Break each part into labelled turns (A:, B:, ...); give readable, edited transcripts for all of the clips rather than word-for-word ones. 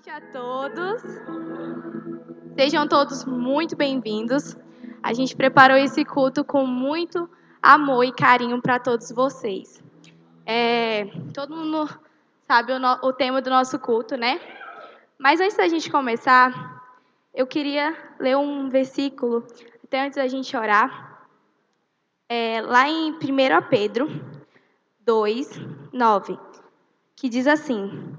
A: noite a todos. Sejam todos muito bem-vindos. A gente preparou esse culto com muito amor e carinho para todos vocês. Todo mundo sabe o tema do nosso culto, né? Mas antes da gente começar, eu queria ler um versículo, até antes da gente orar. Lá em 1 Pedro 2, 9, que diz assim: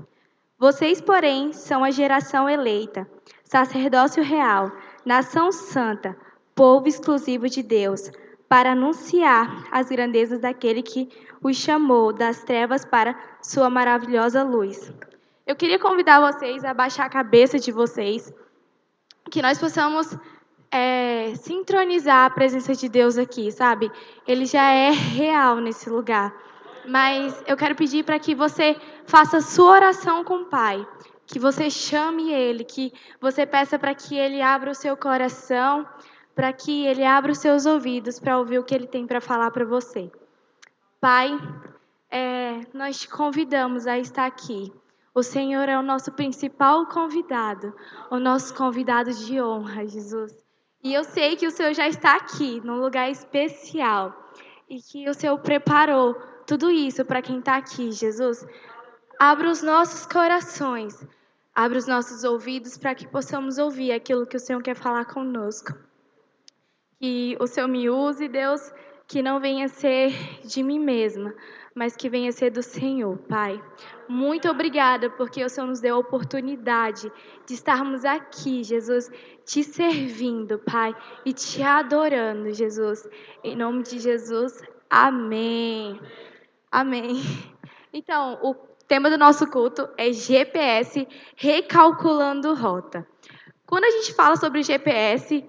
A: Vocês, porém, são a geração eleita, sacerdócio real, nação santa, povo exclusivo de Deus, para anunciar as grandezas daquele que os chamou das trevas para sua maravilhosa luz. Eu queria convidar vocês a baixar a cabeça de vocês, que nós possamos sincronizar a presença de Deus aqui, sabe? Ele já é real nesse lugar. Mas eu quero pedir para que você faça a sua oração com o Pai, que você chame Ele, que você peça para que Ele abra o seu coração, para que Ele abra os seus ouvidos para ouvir o que Ele tem para falar para você. Pai, nós te convidamos a estar aqui. O Senhor é o nosso principal convidado, o nosso convidado de honra, Jesus. E eu sei que o Senhor já está aqui, num lugar especial, e que o Senhor preparou tudo isso para quem está aqui, Jesus. Abra os nossos corações, abra os nossos ouvidos para que possamos ouvir aquilo que o Senhor quer falar conosco. Que o Senhor me use, Deus, que não venha ser de mim mesma, mas que venha ser do Senhor, Pai. Muito obrigada, porque o Senhor nos deu a oportunidade de estarmos aqui, Jesus, te servindo, Pai, e te adorando, Jesus. Em nome de Jesus, amém. Amém. Então, o tema do nosso culto é GPS, recalculando rota. Quando a gente fala sobre GPS,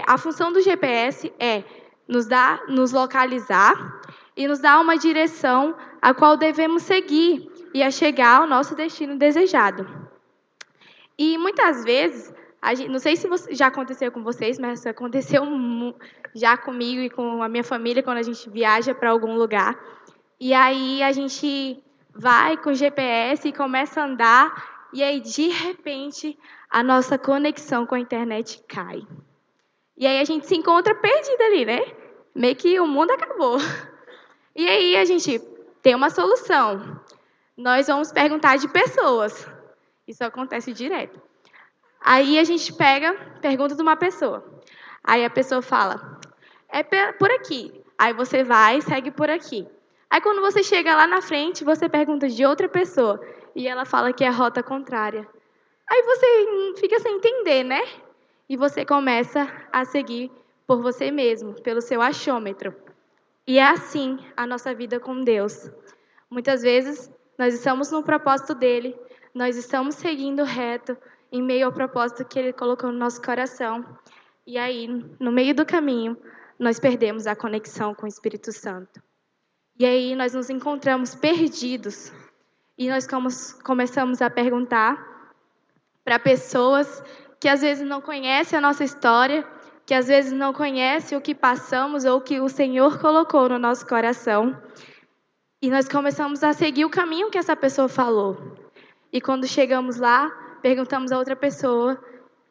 A: a função do GPS é nos localizar e nos dar uma direção a qual devemos seguir e a chegar ao nosso destino desejado. E muitas vezes, não sei se já aconteceu com vocês, mas isso aconteceu já comigo e com a minha família quando a gente viaja para algum lugar. E aí a gente vai com o GPS e começa a andar, e aí, de repente, a nossa conexão com a internet cai. E aí a gente se encontra perdida ali, né? Meio que o mundo acabou. E aí a gente tem uma solução. Nós vamos perguntar de pessoas. Isso acontece direto. Aí a gente pergunta de uma pessoa. Aí a pessoa fala, é por aqui. Aí você vai e segue por aqui. Aí quando você chega lá na frente, você pergunta de outra pessoa. E ela fala que é a rota contrária. Aí você fica sem entender, né? E você começa a seguir por você mesmo, pelo seu achômetro. E é assim a nossa vida com Deus. Muitas vezes nós estamos no propósito dele, nós estamos seguindo reto em meio ao propósito que ele colocou no nosso coração. E aí, no meio do caminho, nós perdemos a conexão com o Espírito Santo. E aí nós nos encontramos perdidos. E nós começamos a perguntar para pessoas que às vezes não conhecem a nossa história, que às vezes não conhecem o que passamos ou o que o Senhor colocou no nosso coração. E nós começamos a seguir o caminho que essa pessoa falou. E quando chegamos lá, perguntamos a outra pessoa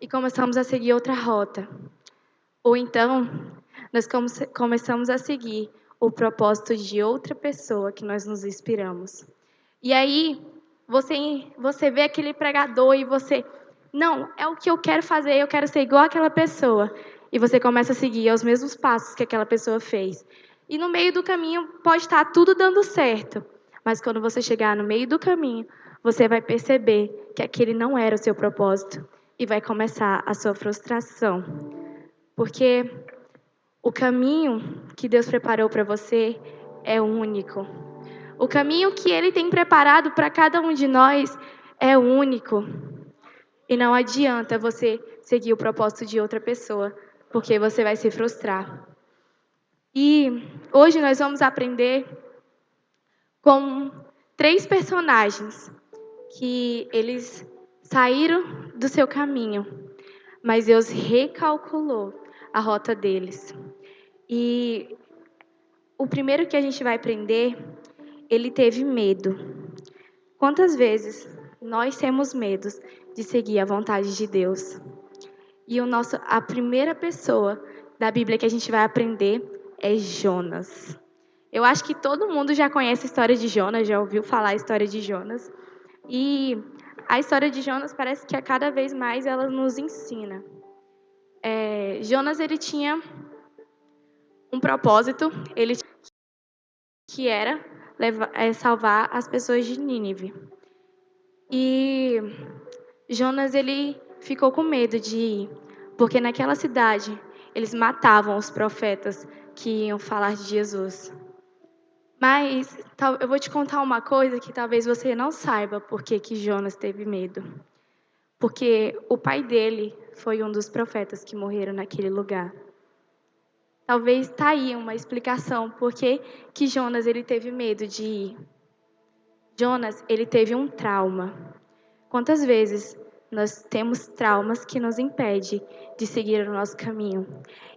A: e começamos a seguir outra rota. Ou então, nós começamos a seguir o propósito de outra pessoa que nós nos inspiramos. E aí, você vê aquele pregador e você... Não, é o que eu quero fazer, eu quero ser igual àquela pessoa. E você começa a seguir os mesmos passos que aquela pessoa fez. E no meio do caminho pode estar tudo dando certo. Mas quando você chegar no meio do caminho, você vai perceber que aquele não era o seu propósito. E vai começar a sua frustração. Porque o caminho que Deus preparou para você é único. O caminho que Ele tem preparado para cada um de nós é único. E não adianta você seguir o propósito de outra pessoa, porque você vai se frustrar. E hoje nós vamos aprender com 3 personagens que eles saíram do seu caminho, mas Deus recalculou a rota deles. E o primeiro que a gente vai aprender, ele teve medo. Quantas vezes nós temos medos de seguir a vontade de Deus. E a primeira pessoa da Bíblia que a gente vai aprender é Jonas. Eu acho que todo mundo já conhece a história de Jonas, já ouviu falar a história de Jonas. E a história de Jonas parece que a cada vez mais ela nos ensina. Jonas, ele tinha um propósito, que era salvar as pessoas de Nínive. E Jonas, ele ficou com medo de ir, porque naquela cidade eles matavam os profetas que iam falar de Jesus. Mas eu vou te contar uma coisa que talvez você não saiba por que Jonas teve medo. Porque o pai dele foi um dos profetas que morreram naquele lugar. Talvez está aí uma explicação por que Jonas ele teve medo de ir. Jonas, ele teve um trauma. Quantas vezes nós temos traumas que nos impedem de seguir o nosso caminho?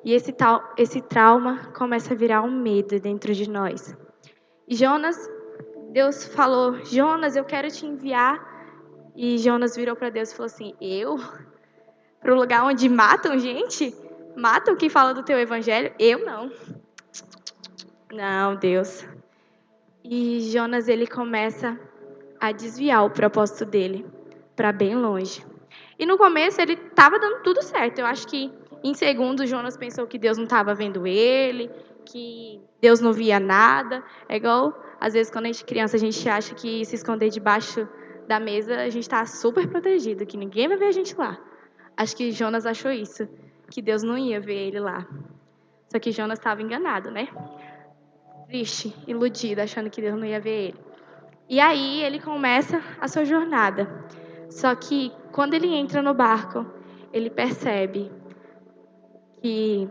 A: E esse trauma começa a virar um medo dentro de nós. E Jonas, Deus falou, Jonas, eu quero te enviar. E Jonas virou para Deus e falou assim, eu? Para o lugar onde matam gente? Matam quem fala do teu evangelho? Eu não. Não, Deus. E Jonas, ele começa a desviar o propósito dele para bem longe. E no começo ele estava dando tudo certo. Eu acho que em segundo Jonas pensou que Deus não estava vendo ele, que Deus não via nada. É igual, às vezes, quando a gente é criança, a gente acha que se esconder debaixo da mesa, a gente está super protegido, que ninguém vai ver a gente lá. Acho que Jonas achou isso, que Deus não ia ver ele lá. Só que Jonas estava enganado, né? Triste, iludido, achando que Deus não ia ver ele. E aí ele começa a sua jornada. Só que quando ele entra no barco, ele percebe que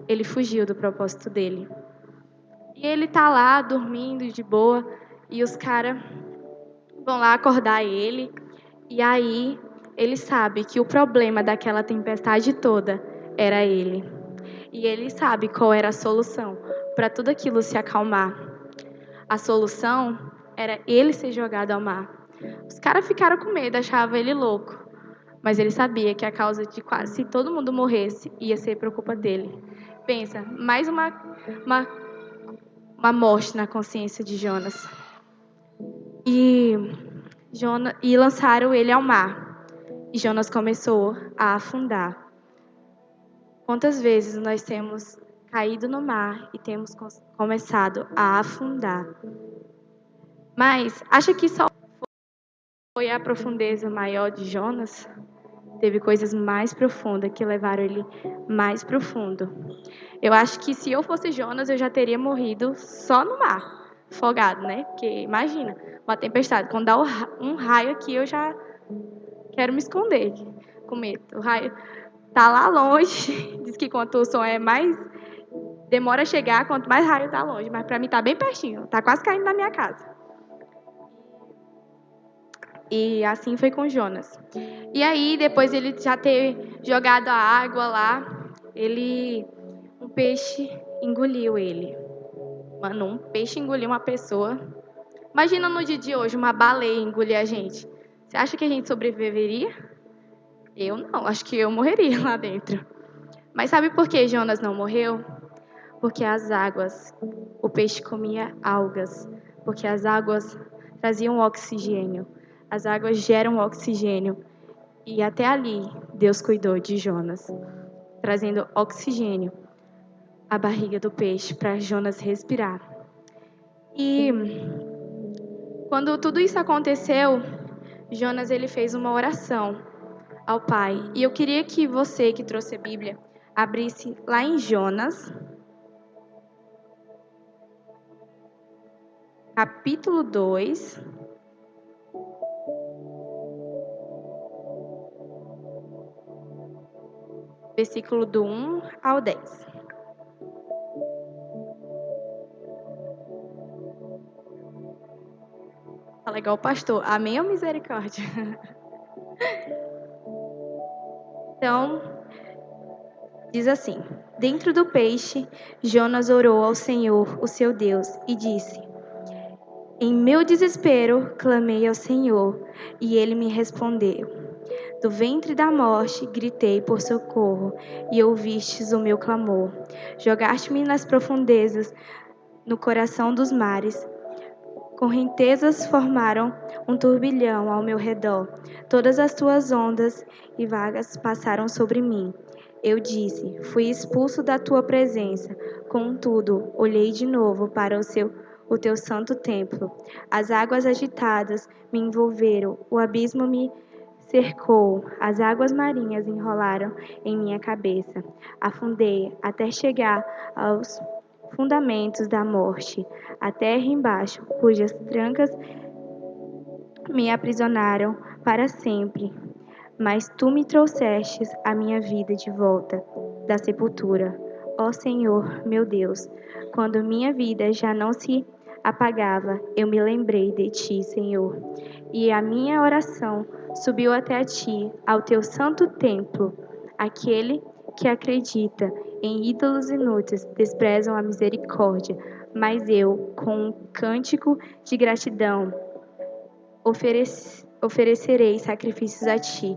A: ele fugiu do propósito dele. E ele tá lá dormindo de boa e os caras vão lá acordar ele. E aí ele sabe que o problema daquela tempestade toda era ele. E ele sabe qual era a solução para tudo aquilo se acalmar. A solução era ele ser jogado ao mar. Os caras ficaram com medo, achavam ele louco. Mas ele sabia que a causa de quase todo mundo morresse ia ser por culpa dele. Pensa, mais uma, uma morte na consciência de Jonas. E lançaram ele ao mar. E Jonas começou a afundar. Quantas vezes nós temos caído no mar e temos começado a afundar? Mas acha que só foi a profundeza maior de Jonas? Teve coisas mais profundas que levaram ele mais profundo. Eu acho que se eu fosse Jonas, eu já teria morrido só no mar, afogado, né? Porque imagina, uma tempestade, quando dá um raio aqui, eu já quero me esconder com medo. O raio tá lá longe, diz que quanto o som é mais demora a chegar, quanto mais raio tá longe, mas para mim tá bem pertinho, tá quase caindo na minha casa. E assim foi com Jonas. E aí, depois ele já ter jogado a água lá, um peixe engoliu ele. Mano, um peixe engoliu uma pessoa. Imagina no dia de hoje uma baleia engolir a gente. Você acha que a gente sobreviveria? Eu não, acho que eu morreria lá dentro. Mas sabe por que Jonas não morreu? Porque as águas, o peixe comia algas, porque as águas traziam oxigênio. As águas geram oxigênio. E até ali, Deus cuidou de Jonas, trazendo oxigênio à barriga do peixe para Jonas respirar. E quando tudo isso aconteceu, Jonas ele fez uma oração ao Pai. E eu queria que você que trouxe a Bíblia abrisse lá em Jonas, capítulo 2. Versículo do 1 ao 10. Fala igual o pastor. Amém ou misericórdia? Então, diz assim: Dentro do peixe, Jonas orou ao Senhor, o seu Deus, e disse: Em meu desespero, clamei ao Senhor, e ele me respondeu. Do ventre da morte, gritei por socorro, e ouvistes o meu clamor. Jogaste-me nas profundezas, no coração dos mares. Correntezas formaram um turbilhão ao meu redor. Todas as tuas ondas e vagas passaram sobre mim. Eu disse, fui expulso da tua presença. Contudo, olhei de novo para o teu santo templo. As águas agitadas me envolveram, o abismo me cercou, as águas marinhas enrolaram em minha cabeça. Afundei até chegar aos fundamentos da morte, a terra embaixo, cujas trancas me aprisionaram para sempre. Mas tu me trouxestes a minha vida de volta da sepultura. Ó Senhor, meu Deus, quando minha vida já não se apagava, eu me lembrei de ti, Senhor. E a minha oração subiu até a ti, ao teu santo templo. Aquele que acredita em ídolos inúteis desprezam a misericórdia, mas eu, com um cântico de gratidão, oferecerei sacrifícios a ti.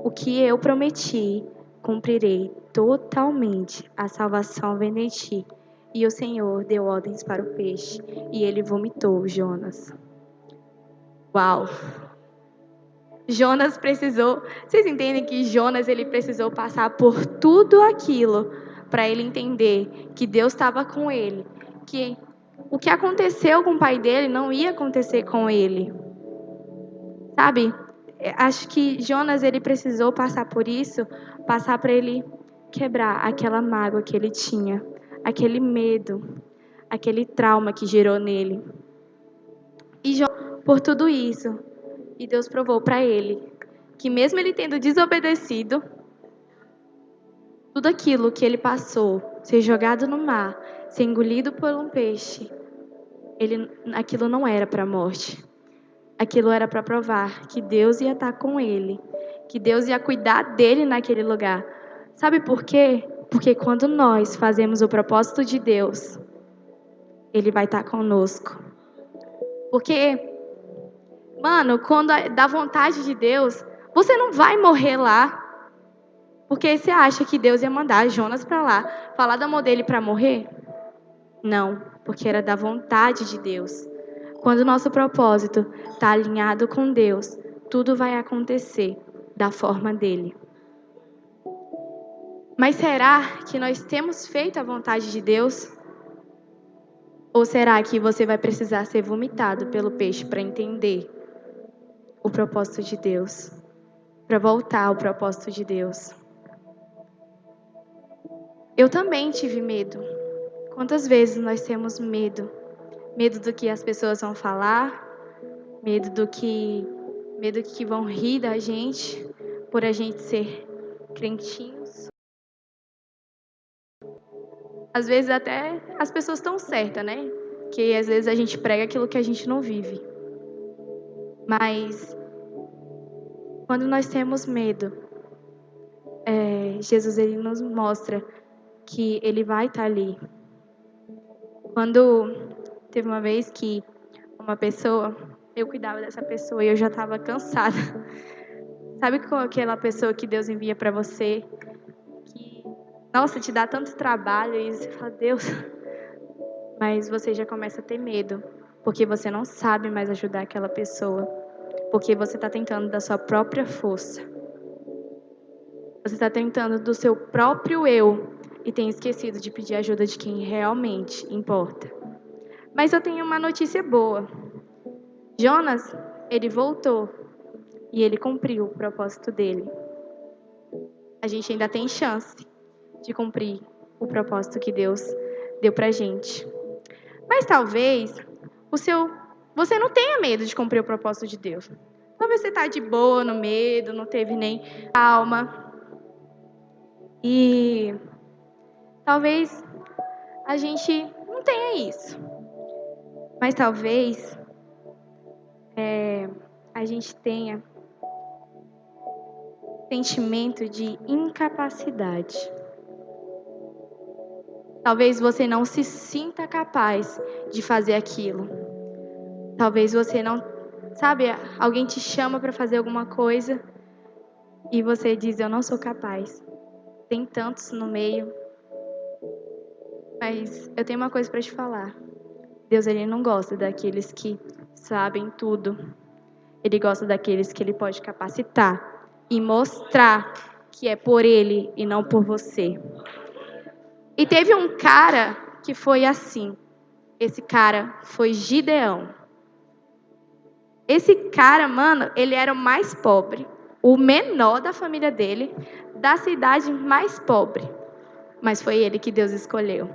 A: O que eu prometi, cumprirei totalmente. A salvação vem de ti. E o Senhor deu ordens para o peixe, e ele vomitou Jonas. Uau! Jonas precisou. Vocês entendem que Jonas ele precisou passar por tudo aquilo para ele entender que Deus estava com ele, que o que aconteceu com o pai dele não ia acontecer com ele. Sabe? Acho que Jonas ele precisou passar por isso, passar para ele quebrar aquela mágoa que ele tinha, aquele medo, aquele trauma que gerou nele. E por tudo isso, e Deus provou para ele que mesmo ele tendo desobedecido, tudo aquilo que ele passou, ser jogado no mar, ser engolido por um peixe, aquilo não era para a morte. Aquilo era para provar que Deus ia estar com ele, que Deus ia cuidar dele naquele lugar. Sabe por quê? Porque quando nós fazemos o propósito de Deus, ele vai estar conosco. Porque, mano, quando dá vontade de Deus, você não vai morrer lá. Porque você acha que Deus ia mandar Jonas para lá, falar do amor dele para morrer? Não, porque era da vontade de Deus. Quando o nosso propósito está alinhado com Deus, tudo vai acontecer da forma dele. Mas será que nós temos feito a vontade de Deus? Ou será que você vai precisar ser vomitado pelo peixe para entender o propósito de Deus? Para voltar ao propósito de Deus? Eu também tive medo. Quantas vezes nós temos medo? Medo do que as pessoas vão falar, medo que vão rir da gente por a gente ser crentinhos. Às vezes até as pessoas estão certas, né? Que às vezes a gente prega aquilo que a gente não vive. Mas quando nós temos medo, Jesus ele nos mostra que ele vai estar ali. Quando teve uma vez que uma pessoa, eu cuidava dessa pessoa e eu já estava cansada. Sabe com aquela pessoa que Deus envia para você, que, nossa, te dá tanto trabalho e você fala, Deus, mas você já começa a ter medo, porque você não sabe mais ajudar aquela pessoa, porque você está tentando da sua própria força. Você está tentando do seu próprio eu e tem esquecido de pedir ajuda de quem realmente importa. Mas eu tenho uma notícia boa. Jonas, ele voltou e ele cumpriu o propósito dele. A gente ainda tem chance de cumprir o propósito que Deus deu pra gente. Mas talvez você não tenha medo de cumprir o propósito de Deus. Talvez você está de boa no medo, não teve nem calma. E talvez a gente não tenha isso. Mas talvez a gente tenha sentimento de incapacidade. Talvez você não se sinta capaz de fazer aquilo. Talvez você não, sabe, alguém te chama para fazer alguma coisa e você diz, eu não sou capaz. Tem tantos no meio. Mas eu tenho uma coisa para te falar. Deus, ele não gosta daqueles que sabem tudo. Ele gosta daqueles que ele pode capacitar e mostrar que é por ele e não por você. E teve um cara que foi assim. Esse cara foi Gideão. Esse cara, mano, ele era o mais pobre, o menor da família dele, da cidade mais pobre. Mas foi ele que Deus escolheu.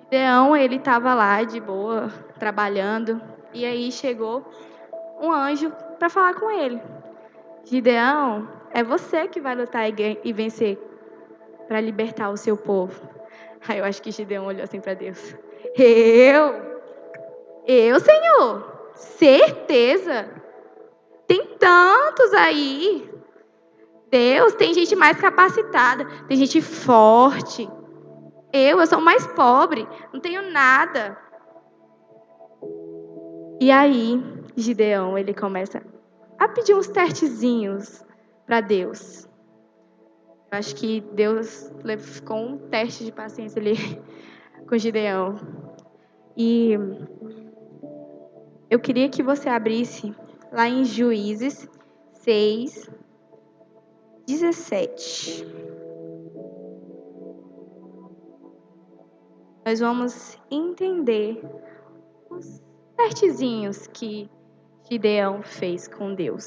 A: Gideão, ele estava lá de boa, trabalhando, e aí chegou um anjo para falar com ele. Gideão, é você que vai lutar e vencer para libertar o seu povo. Aí eu acho que Gideão olhou assim para Deus. Eu, Senhor, certeza. Tem tantos aí. Deus, tem gente mais capacitada, tem gente forte. Eu sou mais pobre, não tenho nada. E aí, Gideão, ele começa a pedir uns testezinhos para Deus. Eu acho que Deus ficou um teste de paciência ali com Gideão. E eu queria que você abrisse lá em Juízes 6, 17. Nós vamos entender os testezinhos que Gideão fez com Deus.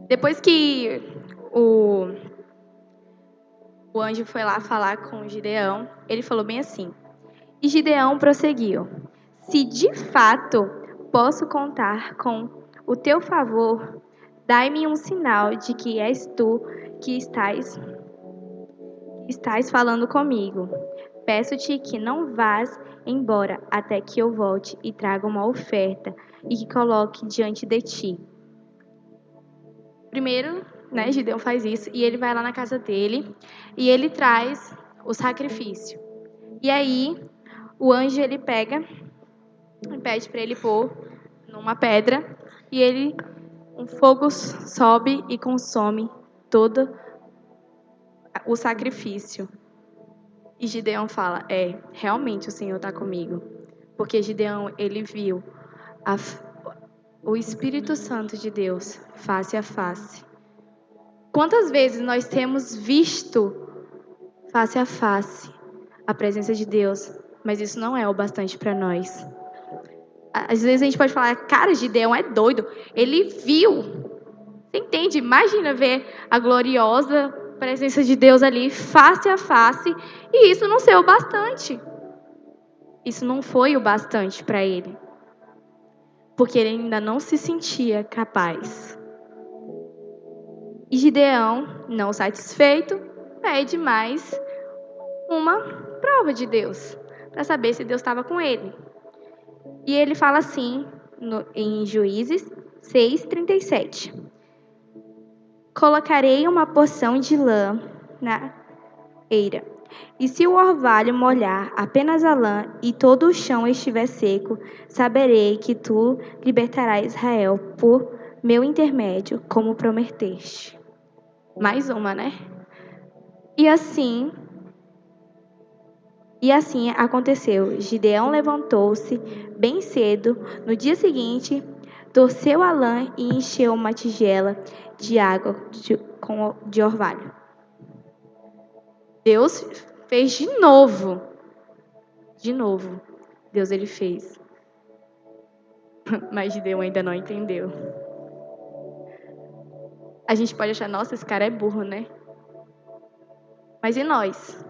A: Depois que o anjo foi lá falar com Gideão, ele falou bem assim. E Gideão prosseguiu: se de fato posso contar com o teu favor, dai-me um sinal de que és tu que estás falando comigo. Peço-te que não vás embora até que eu volte e traga uma oferta e que coloque diante de ti. Primeiro, Gideão faz isso e ele vai lá na casa dele e ele traz o sacrifício. E aí, o anjo ele pega e pede para ele pôr numa pedra e um fogo sobe e consome todo o sacrifício. E Gideão fala, realmente o Senhor está comigo. Porque Gideão, ele viu o Espírito Santo de Deus face a face. Quantas vezes nós temos visto face a face a presença de Deus, mas isso não é o bastante para nós. Às vezes a gente pode falar, cara, Gideão é doido. Ele viu. Você entende? Imagina ver a gloriosa presença de Deus ali face a face e isso não ser o bastante. Isso não foi o bastante para ele. Porque ele ainda não se sentia capaz. E Gideão, não satisfeito, pede mais uma prova de Deus, para saber se Deus estava com ele. E ele fala assim, em Juízes 6:37. Colocarei uma porção de lã na eira, e se o orvalho molhar apenas a lã e todo o chão estiver seco, saberei que tu libertarás Israel por meu intermédio, como prometeste. Mais uma, né? E assim aconteceu. Gideão levantou-se bem cedo. No dia seguinte, torceu a lã e encheu uma tigela de água de orvalho. Deus fez de novo. De novo. Deus ele fez. Mas Gideão ainda não entendeu. A gente pode achar, nossa, esse cara é burro, né? Mas e nós?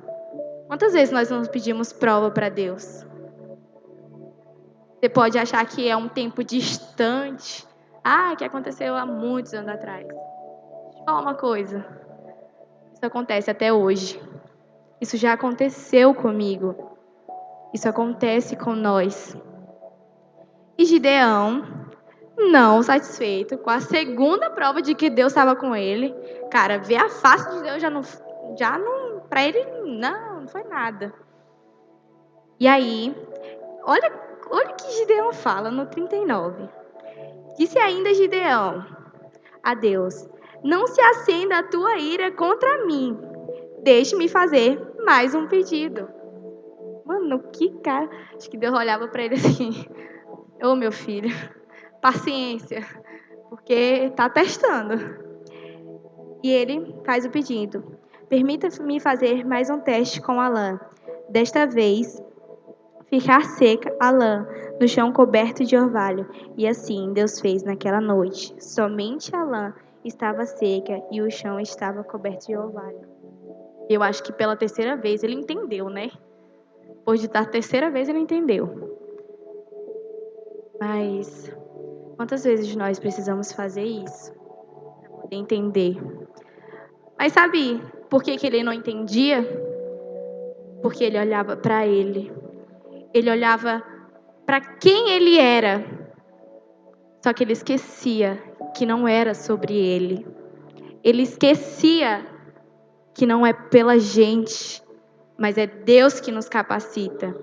A: Quantas vezes nós não pedimos prova para Deus? Você pode achar que é um tempo distante. Que aconteceu há muitos anos atrás. Deixa eu falar uma coisa. Isso acontece até hoje. Isso já aconteceu comigo. Isso acontece com nós. E Gideão não satisfeito com a segunda prova de que Deus estava com ele, cara, ver a face de Deus já não, para ele não foi nada. E aí, olha o que Gideão fala no 39. Disse ainda Gideão a Deus: não se acenda a tua ira contra mim. Deixe-me fazer mais um pedido. Mano, que cara. Acho que Deus olhava para ele assim: ô meu filho, paciência, porque tá testando. E ele faz o pedido: permita-me fazer mais um teste com a lã. Desta vez, ficar seca a lã no chão coberto de orvalho. E assim Deus fez naquela noite. Somente a lã estava seca e o chão estava coberto de orvalho. Eu acho que pela terceira vez ele entendeu, né? Depois de dar a terceira vez ele entendeu. Mas quantas vezes nós precisamos fazer isso para poder entender? Mas sabe por que ele não entendia? Porque ele olhava para ele. Ele olhava para quem ele era. Só que ele esquecia que não era sobre ele. Ele esquecia que não é pela gente, mas é Deus que nos capacita.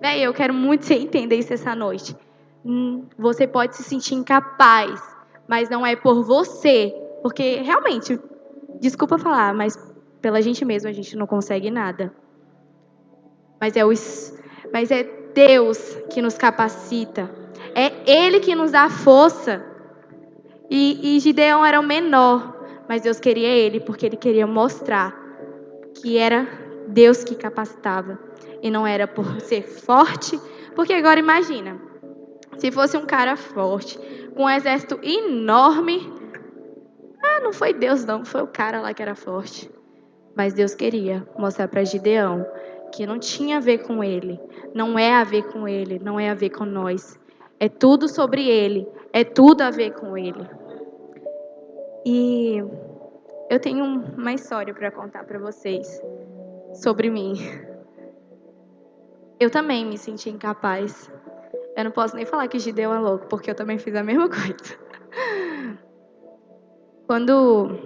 A: Véi, eu quero muito que você entenda isso essa noite. Você pode se sentir incapaz, mas não é por você. Porque, realmente, desculpa falar, mas pela gente mesmo a gente não consegue nada. Mas é Deus que nos capacita. É Ele que nos dá força. E Gideão era o menor, mas Deus queria ele, porque Ele queria mostrar que era Deus que capacitava. E não era por ser forte, porque agora imagina, se fosse um cara forte, com um exército enorme, não foi Deus não, foi o cara lá que era forte. Mas Deus queria mostrar para Gideão que não tinha a ver com ele, não é a ver com ele, não é a ver com nós. É tudo sobre ele, é tudo a ver com ele. E eu tenho uma história para contar para vocês sobre mim. Eu também me senti incapaz. Eu não posso nem falar que Gideão é louco, porque eu também fiz a mesma coisa. Quando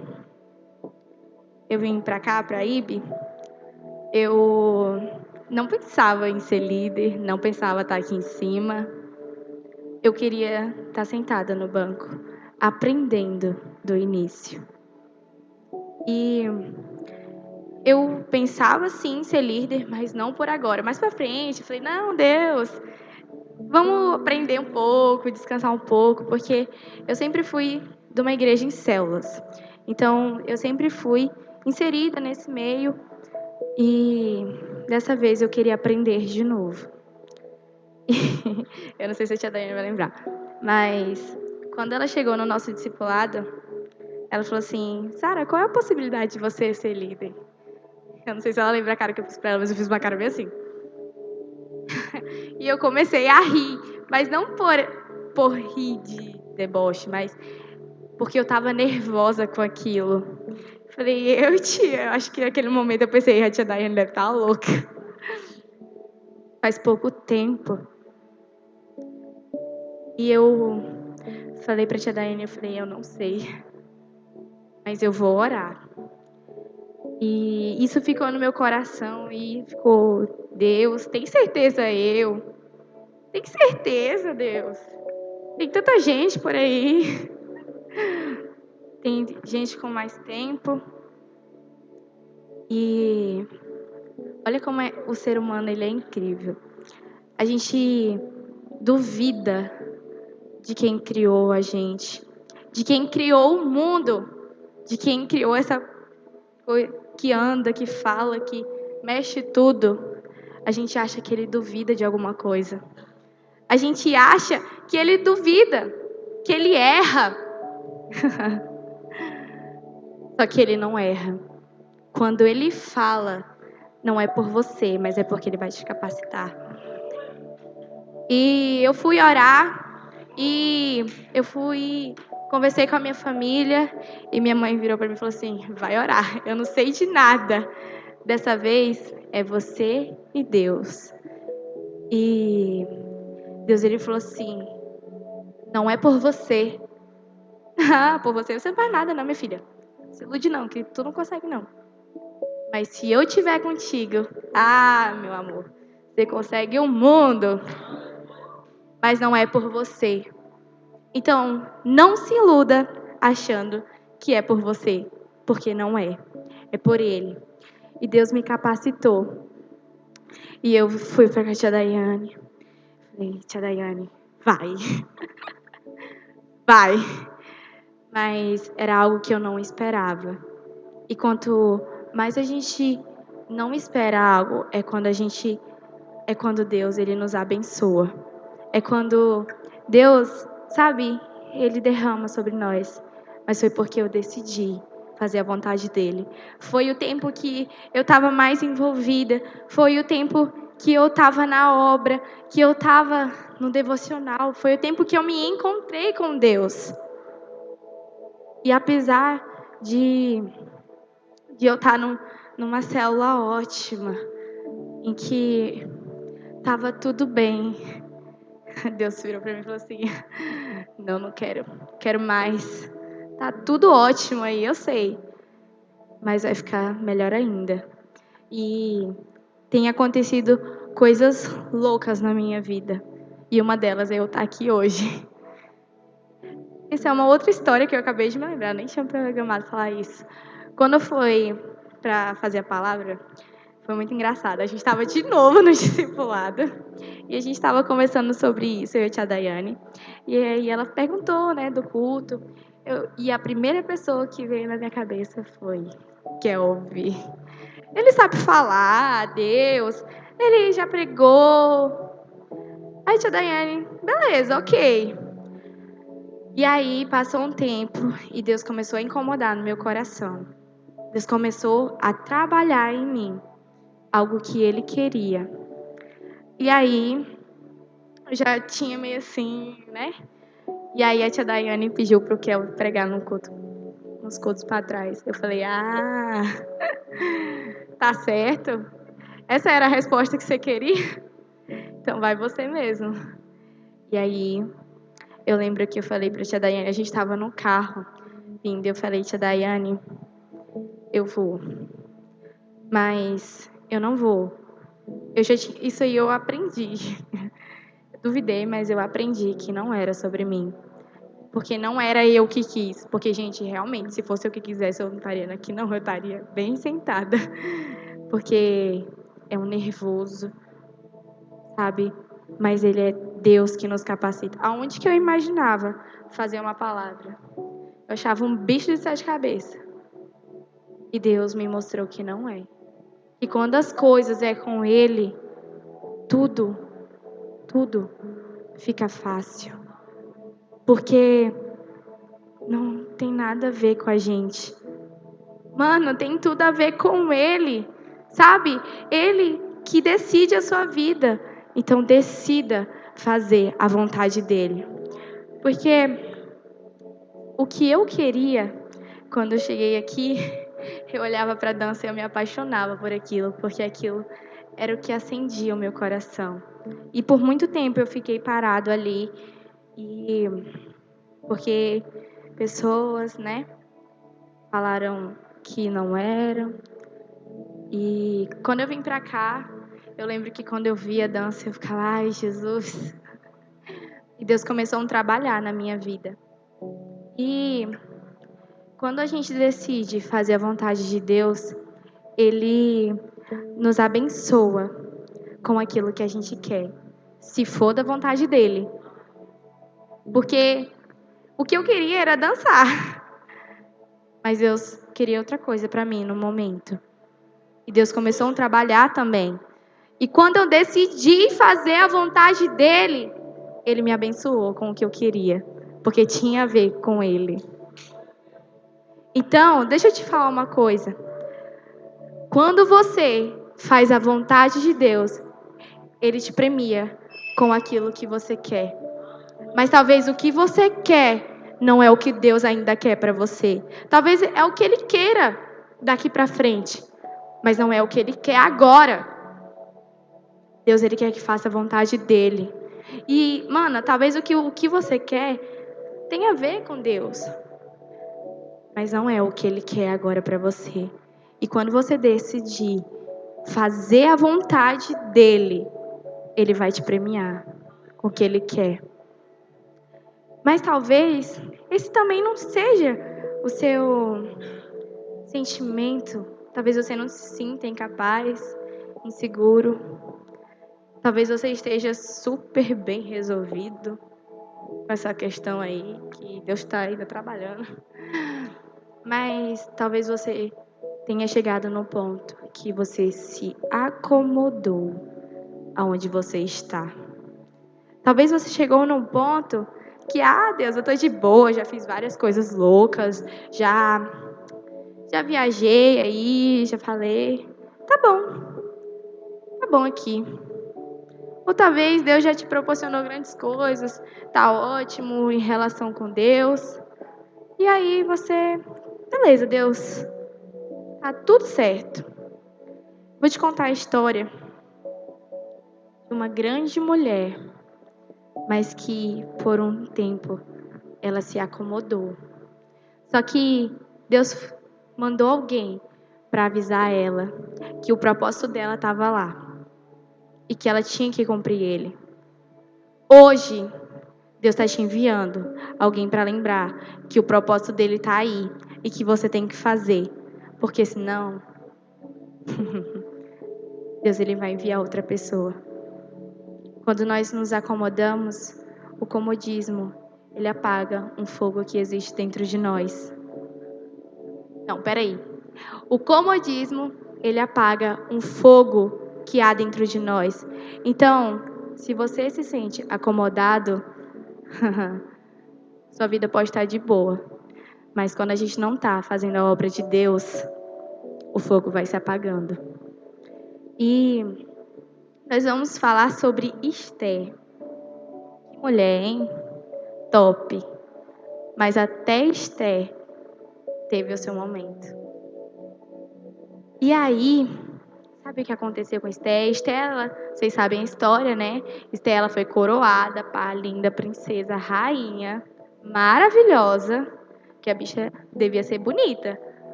A: eu vim para cá, para IB, eu não pensava em ser líder, não pensava estar aqui em cima. Eu queria estar sentada no banco, aprendendo do início. E eu pensava sim em ser líder, mas não por agora. Mais para frente, eu falei: não, Deus, vamos aprender um pouco, descansar um pouco, porque eu sempre fui de uma igreja em células. Então, eu sempre fui inserida nesse meio e dessa vez eu queria aprender de novo. Eu não sei se a tia Daiane vai lembrar, mas quando ela chegou no nosso discipulado, ela falou assim: Sara, qual é a possibilidade de você ser líder? Eu não sei se ela lembra a cara que eu fiz pra ela, mas eu fiz uma cara bem assim. E eu comecei a rir, mas não por rir de deboche, mas porque eu tava nervosa com aquilo. Falei: tia, acho que naquele momento eu pensei: a tia Daiane deve estar louca. Faz pouco tempo. E eu falei pra tia Daiane, eu falei: eu não sei, mas eu vou orar. E isso ficou no meu coração e ficou: Deus, tem certeza eu? Tem certeza, Deus? Tem tanta gente por aí. Tem gente com mais tempo. E olha como o ser humano ele é incrível. A gente duvida de quem criou a gente, de quem criou o mundo, de quem criou essa coisa que anda, que fala, que mexe tudo. A gente acha que ele duvida de alguma coisa. A gente acha que ele duvida, que ele erra. Só que ele não erra. Quando ele fala, não é por você, mas é porque ele vai te capacitar. E eu fui orar e conversei com a minha família e minha mãe virou para mim e falou assim: vai orar, eu não sei de nada. Dessa vez é você e Deus. E Deus ele falou assim: Não é por você. Ah, por você não faz nada não, minha filha. Se ilude não, que tu não consegue não. Mas se eu estiver contigo, meu amor, você consegue o mundo. Mas não é por você. Então, não se iluda achando que é por você, porque não é. É por Ele. E Deus me capacitou. E eu fui para a tia Daiane. Falei, tia Daiane, vai. Vai. Mas era algo que eu não esperava. E quanto mais a gente não espera algo, é quando Deus ele nos abençoa. É quando Deus, sabe, ele derrama sobre nós. Mas foi porque eu decidi fazer a vontade dele. Foi o tempo que eu estava mais envolvida, foi o tempo que eu estava na obra, que eu estava no devocional, foi o tempo que eu me encontrei com Deus. E apesar de eu estar numa célula ótima, em que estava tudo bem, Deus virou para mim e falou assim: não quero, quero mais. Tá tudo ótimo aí, eu sei, mas vai ficar melhor ainda. E tem acontecido coisas loucas na minha vida, e uma delas é eu estar aqui hoje. Essa é uma outra história que eu acabei de me lembrar, nem tinha programado falar isso. Quando eu fui para fazer a palavra, foi muito engraçado. A gente estava de novo no discipulado e a gente estava conversando sobre isso, eu e a tia Daiane. E aí ela perguntou, né, do culto. E a primeira pessoa que veio na minha cabeça foi Kelvin. Ele sabe falar, Deus. Ele já pregou. Aí a tia Daiane, beleza, ok. E aí passou um tempo e Deus começou a incomodar no meu coração. Deus começou a trabalhar em mim algo que Ele queria. E aí eu já tinha meio assim, né? E aí a tia Daiane pediu pro Kel pregar nos cultos para trás. Eu falei, tá certo? Essa era a resposta que você queria? Então vai você mesmo. E aí eu lembro que eu falei pra tia Daiane, a gente tava no carro vindo, eu falei, tia Daiane, eu vou. Mas eu não vou. Isso aí eu aprendi. Eu duvidei, mas eu aprendi que não era sobre mim. Porque não era eu que quis. Porque, gente, realmente, se fosse eu que quisesse, eu não estaria aqui, não. Eu estaria bem sentada. Porque é um nervoso, sabe? Mas Ele é Deus que nos capacita. Aonde que eu imaginava fazer uma palavra? Eu achava um bicho de sete cabeças. E Deus me mostrou que não é. E quando as coisas é com Ele, tudo fica fácil. Porque não tem nada a ver com a gente. Mano, tem tudo a ver com Ele, sabe? Ele que decide a sua vida. Então decida fazer a vontade dEle. Porque o que eu queria, quando eu cheguei aqui, eu olhava para a dança e eu me apaixonava por aquilo, porque aquilo era o que acendia o meu coração. E por muito tempo eu fiquei parado ali, porque pessoas, né, falaram que não eram. E quando eu vim pra cá, eu lembro que quando eu via a dança, eu ficava, ai, Jesus. E Deus começou a trabalhar na minha vida. E quando a gente decide fazer a vontade de Deus, Ele nos abençoa com aquilo que a gente quer, se for da vontade dEle. Porque o que eu queria era dançar, mas Deus queria outra coisa pra mim no momento. E Deus começou a trabalhar também. E quando eu decidi fazer a vontade dEle, Ele me abençoou com o que eu queria, porque tinha a ver com Ele. Então, deixa eu te falar uma coisa. Quando você faz a vontade de Deus, Ele te premia com aquilo que você quer. Mas talvez o que você quer não é o que Deus ainda quer para você. Talvez é o que Ele queira daqui para frente, mas não é o que Ele quer agora. Deus, Ele quer que faça a vontade dEle. E, mana, talvez o que você quer tenha a ver com Deus, mas não é o que Ele quer agora para você. E quando você decidir fazer a vontade dEle, Ele vai te premiar com o que Ele quer. Mas talvez esse também não seja o seu sentimento. Talvez você não se sinta incapaz, inseguro. Talvez você esteja super bem resolvido com essa questão aí, que Deus está ainda trabalhando. Mas talvez você tenha chegado no ponto que você se acomodou aonde você está. Talvez você chegou num ponto que, Deus, eu tô de boa, já fiz várias coisas loucas, já viajei aí, já falei, tá bom aqui. Ou talvez Deus já te proporcionou grandes coisas, tá ótimo em relação com Deus. E aí você, beleza, Deus, tá tudo certo. Vou te contar a história de uma grande mulher, mas que por um tempo ela se acomodou. Só que Deus mandou alguém para avisar ela que o propósito dela estava lá e que ela tinha que cumprir ele. Hoje, Deus está te enviando alguém para lembrar que o propósito dele está aí e que você tem que fazer, porque senão Deus ele vai enviar outra pessoa. Quando nós nos acomodamos, o comodismo ele apaga um fogo que existe dentro de nós. Não, peraí. O comodismo ele apaga um fogo que há dentro de nós. Então, se você se sente acomodado, sua vida pode estar de boa. Mas quando a gente não está fazendo a obra de Deus, o fogo vai se apagando. E nós vamos falar sobre Esther. Que mulher, hein? Top. Mas até Esther teve o seu momento. E aí, sabe o que aconteceu com Esther? Esther, vocês sabem a história, né? Esther, ela foi coroada para a linda princesa, rainha, maravilhosa, que a bicha devia ser bonita.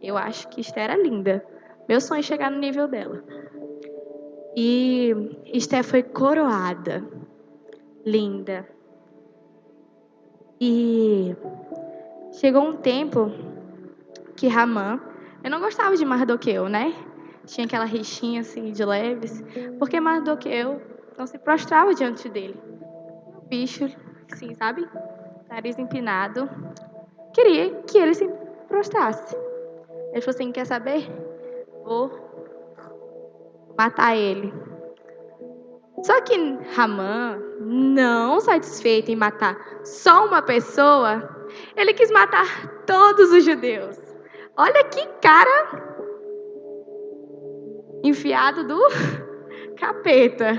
A: Eu acho que Esther era linda. Meu sonho é chegar no nível dela. E Esther foi coroada, linda. E chegou um tempo que Ramã, eu não gostava de Mardoqueu, né? Tinha aquela rixinha assim de leves, porque Mardoqueu não se prostrava diante dele. O bicho, assim, sabe? Nariz empinado, queria que ele se prostrasse. Ele falou assim: quer saber? Vou matar ele. Só que Ramã, não satisfeito em matar só uma pessoa, ele quis matar todos os judeus. Olha que cara enfiado do capeta.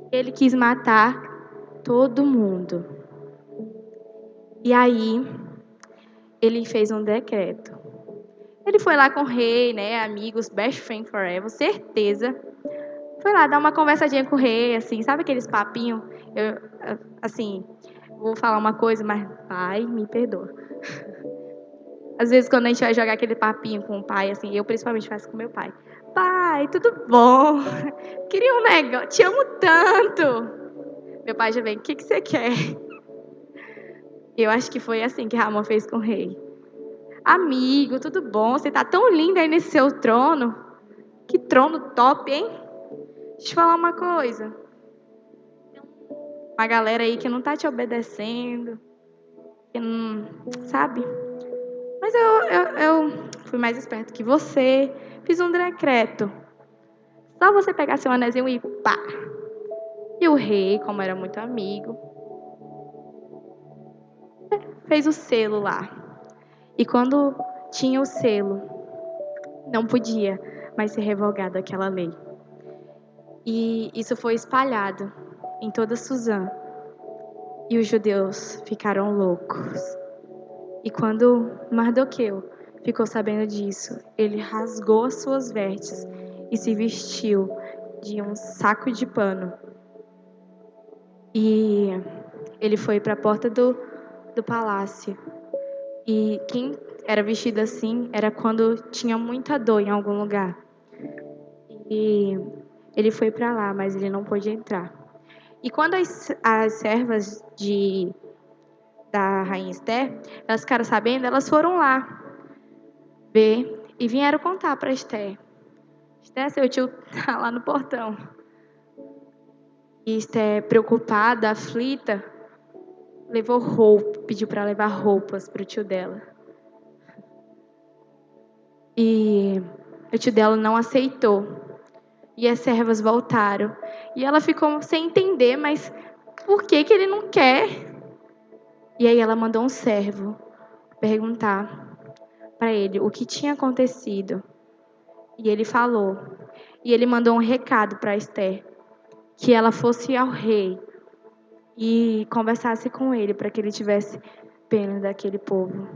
A: Ele quis matar todo mundo. E aí, ele fez um decreto. Ele foi lá com o rei, né, amigos, best friend forever, certeza. Foi lá dar uma conversadinha com o rei, assim, sabe aqueles papinhos? Assim, vou falar uma coisa, mas pai, me perdoa. Às vezes, quando a gente vai jogar aquele papinho com o pai, assim, eu principalmente faço com meu pai. Pai, tudo bom? Queria um negócio, te amo tanto. Meu pai já vem, o que você quer? Eu acho que foi assim que Ramon fez com o rei. Amigo, tudo bom? Você tá tão linda aí nesse seu trono. Que trono top, hein? Deixa eu te falar uma coisa. Uma galera aí que não tá te obedecendo. Que não, sabe? Mas eu fui mais esperto que você. Fiz um decreto. Só você pegar seu anésinho e pá. E o rei, como era muito amigo, fez o selo lá. E quando tinha o selo, não podia mais ser revogada aquela lei. E isso foi espalhado em toda Suzã. E os judeus ficaram loucos. E quando Mardoqueu ficou sabendo disso, ele rasgou as suas vestes e se vestiu de um saco de pano E ele foi para a porta do palácio. E quem era vestido assim era quando tinha muita dor em algum lugar. E ele foi para lá, mas ele não pôde entrar. E quando as servas da rainha Esther, elas ficaram sabendo, elas foram lá ver e vieram contar para Esther. Esther, seu tio tá lá no portão. E Esther, preocupada, aflita, levou roupa, pediu para levar roupas para o tio dela. E o tio dela não aceitou. E as servas voltaram. E ela ficou sem entender, mas por que ele não quer? E aí ela mandou um servo perguntar para ele o que tinha acontecido. E ele falou. E ele mandou um recado para Esther, que ela fosse ao rei e conversasse com ele para que ele tivesse pena daquele povo.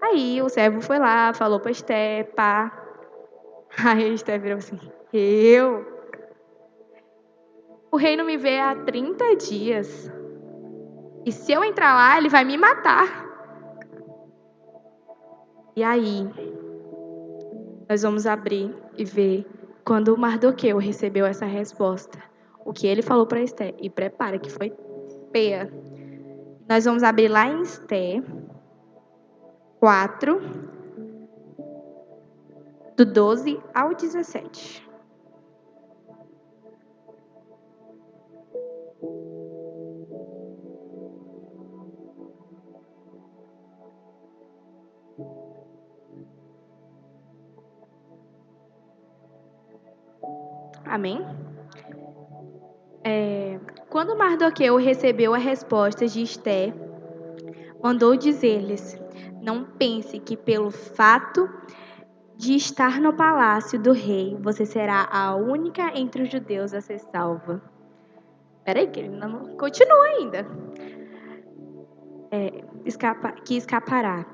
A: Aí o servo foi lá, falou para Esther, pá. Aí a Esther virou assim: o rei não me vê há 30 dias. E se eu entrar lá, ele vai me matar. E aí, nós vamos abrir e ver quando o Mardoqueu recebeu essa resposta. O que ele falou para Esther. E prepara, que foi peia. Nós vamos abrir lá em Esther 4, do 12 ao 17. Amém? Quando Mardoqueu recebeu a resposta de Esther, mandou dizer-lhes: não pense que pelo fato de estar no palácio do rei, você será a única entre os judeus a ser salva. Peraí, que ele não continua ainda. Que escapará.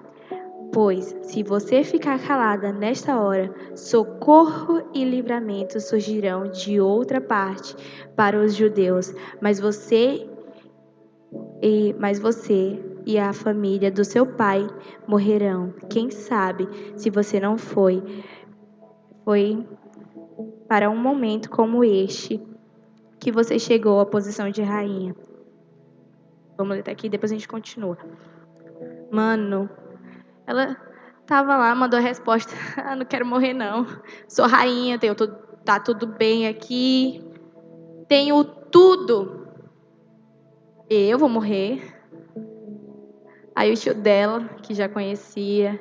A: Pois, se você ficar calada nesta hora, socorro e livramento surgirão de outra parte para os judeus, mas você e a família do seu pai morrerão. Quem sabe, se você não foi para um momento como este que você chegou à posição de rainha. Vamos ler até aqui, depois a gente continua. Mano, ela tava lá, mandou a resposta: não quero morrer não. Sou rainha, tá tudo bem aqui. Tenho tudo. Eu vou morrer. Aí o tio dela, que já conhecia,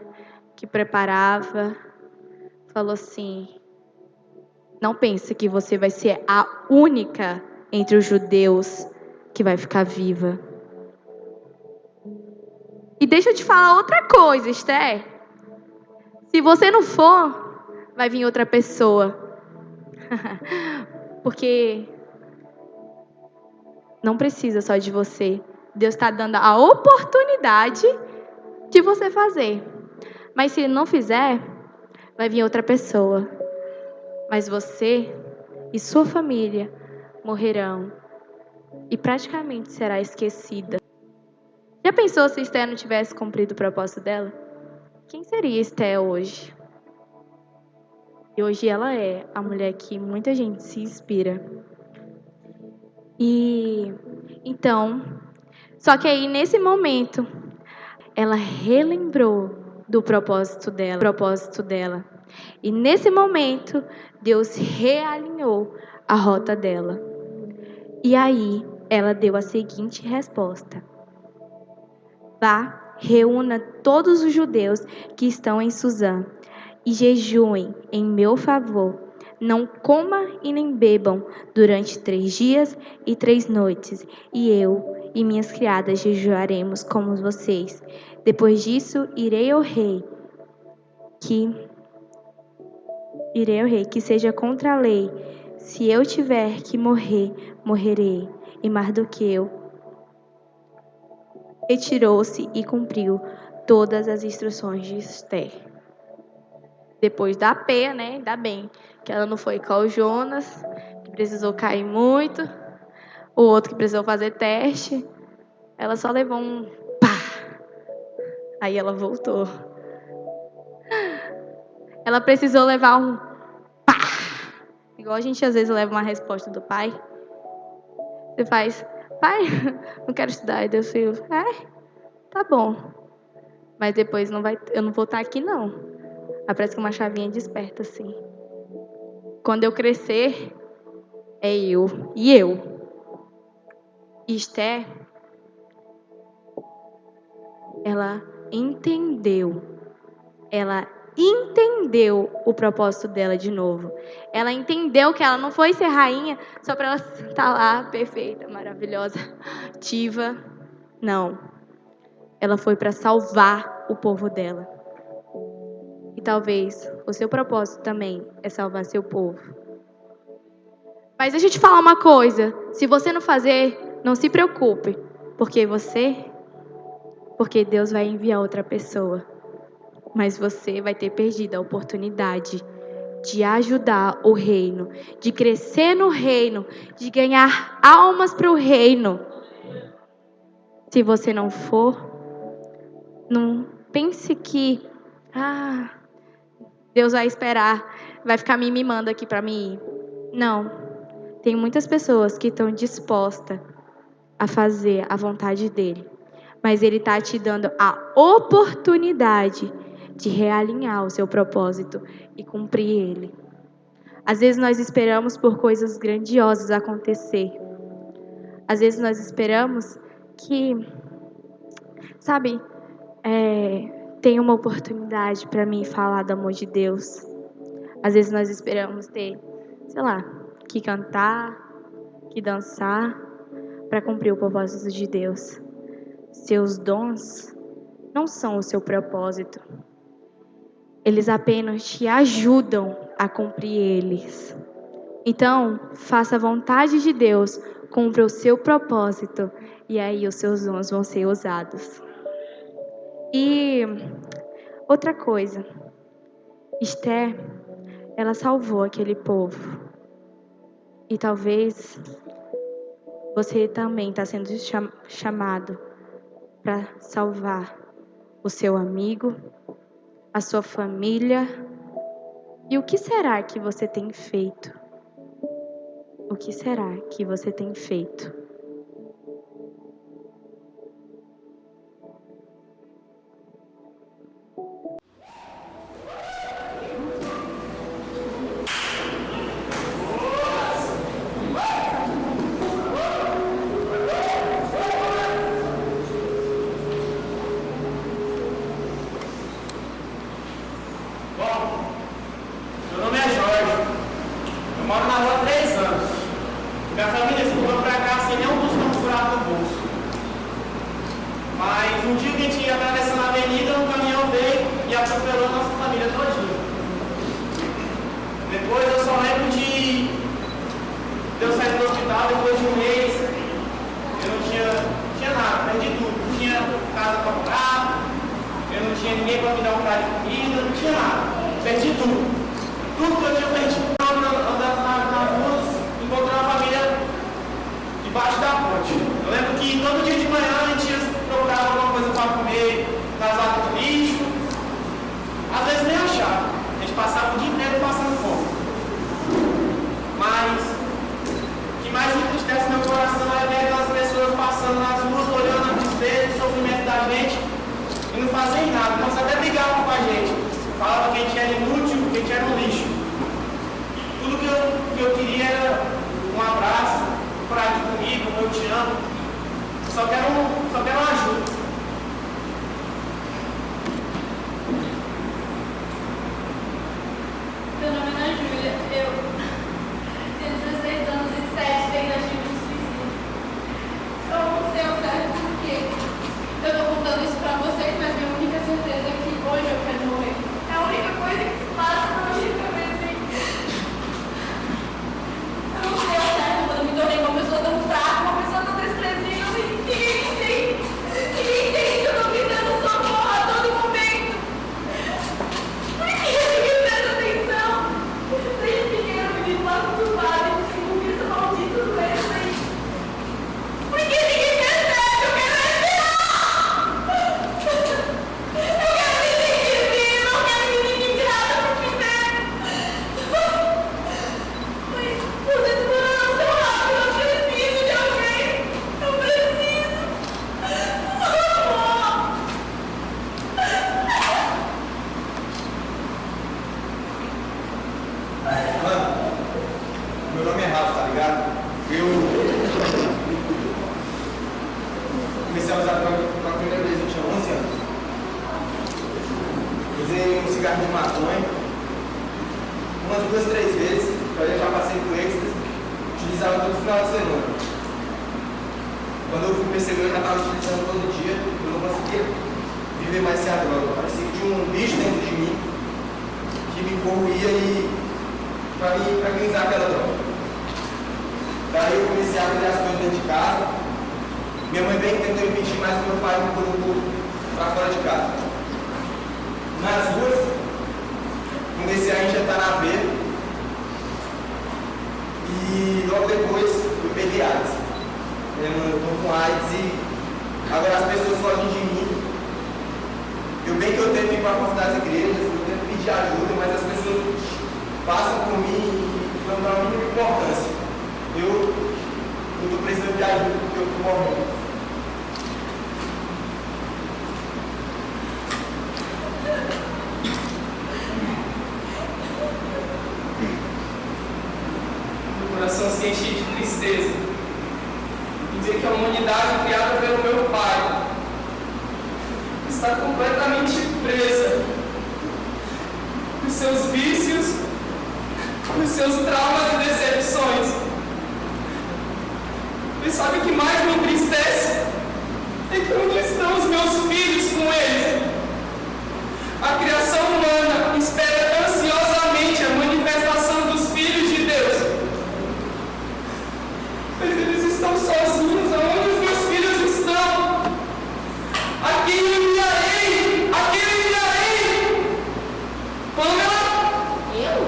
A: que preparava, falou assim: não pense que você vai ser a única entre os judeus que vai ficar viva. E deixa eu te falar outra coisa, Esther. Se você não for, vai vir outra pessoa. Porque não precisa só de você. Deus está dando a oportunidade de você fazer. Mas se não fizer, vai vir outra pessoa. Mas você e sua família morrerão. E praticamente será esquecida. Já pensou se Esther não tivesse cumprido o propósito dela? Quem seria Esther hoje? E hoje ela é a mulher que muita gente se inspira. E então, só que aí nesse momento, ela relembrou do propósito dela. E nesse momento, Deus realinhou a rota dela. E aí, ela deu a seguinte resposta: vá, reúna todos os judeus que estão em Suzã e jejuem em meu favor. Não coma e nem bebam durante 3 dias e 3 noites, e eu e minhas criadas jejuaremos como vocês. Depois disso, irei ao rei, que seja contra a lei. Se eu tiver que morrer, morrerei. E Mardoqueu retirou-se e cumpriu todas as instruções de Esther. Depois da peia, né? Ainda bem que ela não foi com o Jonas, que precisou cair muito. O outro que precisou fazer teste, ela só levou um pá. Aí ela voltou. Ela precisou levar um pá. Igual a gente às vezes leva uma resposta do pai. Você faz, pai, não quero estudar. E Deus filho, tá bom. Mas depois eu não vou estar aqui não. Aí parece que uma chavinha desperta assim. Quando eu crescer, é eu. E eu. Esther, ela entendeu o propósito dela de novo. Ela entendeu que ela não foi ser rainha só para ela estar lá perfeita, maravilhosa, ativa. Não. Ela foi para salvar o povo dela. E talvez o seu propósito também é salvar seu povo. Mas deixa eu te falar uma coisa. Se você não fazer, não se preocupe. Porque Deus vai enviar outra pessoa. Mas você vai ter perdido a oportunidade de ajudar o reino, de crescer no reino, de ganhar almas para o reino. Se você não for, não pense que Deus vai esperar, vai ficar me mimando aqui para mim ir. Não. Tem muitas pessoas que estão dispostas a fazer a vontade dele. Mas ele está te dando a oportunidade de realinhar o seu propósito e cumprir ele. Às vezes nós esperamos por coisas grandiosas acontecer. Às vezes nós esperamos que, tenha uma oportunidade para mim falar do amor de Deus. Às vezes nós esperamos ter, que cantar, que dançar, para cumprir o propósito de Deus. Seus dons não são o seu propósito. Eles apenas te ajudam a cumprir eles. Então, faça a vontade de Deus, cumpra o seu propósito, e aí os seus dons vão ser usados. E outra coisa, Esther, ela salvou aquele povo. E talvez você também está sendo chamado para salvar o seu amigo, a sua família. E o que será que você tem feito? O que será que você tem feito?
B: Eu não sei ao certo ligado? Eu comecei a usar droga pela primeira vez, eu tinha 11 anos. Usei um cigarro de maconha umas 2, 3 vezes, eu já passei por êxtase, utilizava todo final de semana. Quando eu fui perceber, eu ainda estava utilizando todo dia, eu não conseguia viver mais sem a droga. Parecia que tinha um bicho dentro de mim que me corroía e para mim usar aquela droga. Daí eu comecei a aprender as coisas dentro de casa. Minha mãe bem tentou impedir, mas meu pai me colocou para fora de casa. Nas ruas, comecei a injetar na veia e logo depois eu peguei AIDS. Eu estou com AIDS e agora as pessoas fogem de mim. Eu bem que eu tento ir para a porta das igrejas, eu tento pedir ajuda, mas as pessoas passam por mim e não dão a mínima importância. Eu estou precisando de ajuda porque eu estou morrendo.
C: Meu coração se enche de tristeza em ver que a humanidade criada pelo meu pai está completamente presa nos seus vícios, nos seus traumas e decepções. E sabe o que mais me entristece? É que onde estão os meus filhos com eles? A criação humana espera ansiosamente a manifestação dos filhos de Deus. Mas eles estão sozinhos. Aonde os meus filhos estão? A quem eu enviarei? A quem eu enviarei? Pamela?
D: Eu?